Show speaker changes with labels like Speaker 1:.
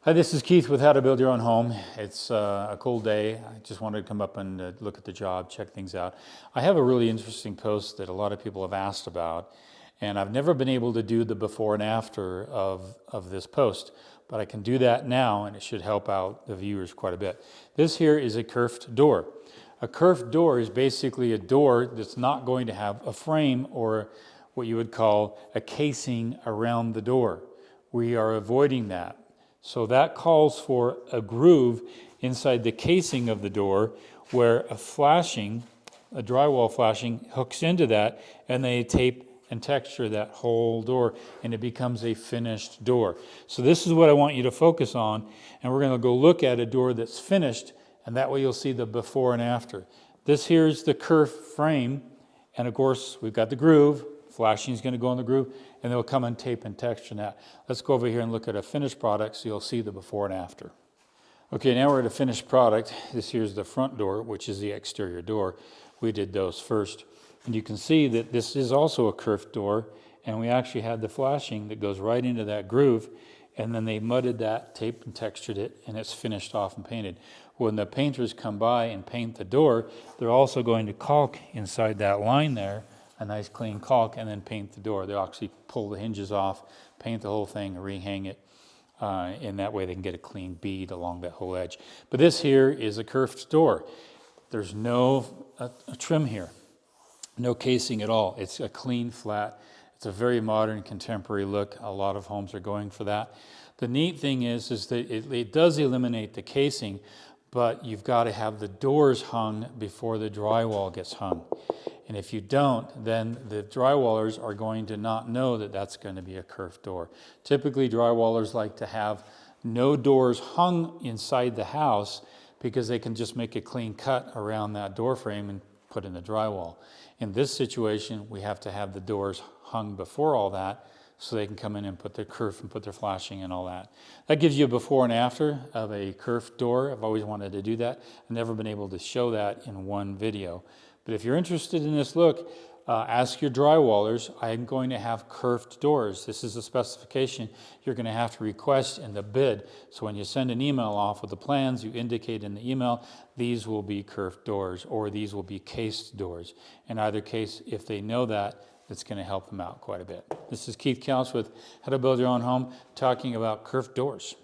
Speaker 1: Hi, this is Keith with How to Build Your Own Home. It's a cold day. I just wanted to come up and look at the job, check things out. I have a really interesting post that a lot of people have asked about, and I've never been able to do the before and after of this post, but I can do that now, and it should help out the viewers quite a bit. This here is a kerfed door. A kerfed door is basically a door that's not going to have a frame or what you would call a casing around the door. We are avoiding that. So that calls for a groove inside the casing of the door where a drywall flashing hooks into that, and they tape and texture that whole door, and it becomes a finished door. So this is what I want you to focus on, and we're going to go look at a door that's finished, and that way you'll see the before and after. This here is the kerf frame, and of course we've got the groove. Flashing is going to go in the groove, and they'll come and tape and texture that. Let's go over here and look at a finished product so you'll see the before and after. Okay, now we're at a finished product. This here's the front door, which is the exterior door. We did those first. And you can see that this is also a kerfed door, and we actually had the flashing that goes right into that groove, and then they mudded that, taped and textured it, and it's finished off and painted. When the painters come by and paint the door, they're also going to caulk inside that line there, a nice clean caulk, and then paint the door. They'll actually pull the hinges off, paint the whole thing, rehang it, and that way they can get a clean bead along that whole edge. But this here is a kerfed door. There's no a trim here, no casing at all. It's a clean flat. It's a very modern, contemporary look. A lot of homes are going for that. The neat thing is that it does eliminate the casing, but you've got to have the doors hung before the drywall gets hung. And if you don't, then the drywallers are going to not know that that's going to be a kerfed door. Typically, drywallers like to have no doors hung inside the house because they can just make a clean cut around that door frame and put in the drywall. In this situation, we have to have the doors hung before all that so they can come in and put their kerf and put their flashing and all that. That gives you a before and after of a kerfed door. I've always wanted to do that. I've never been able to show that in one video. But if you're interested in this look, ask your drywallers. I'm going to have kerfed doors. This is a specification you're going to have to request in the bid. So when you send an email off with the plans, you indicate in the email, these will be kerfed doors or these will be cased doors. In either case, if they know that, it's going to help them out quite a bit. This is Keith Couch with How to Build Your Own Home, talking about kerfed doors.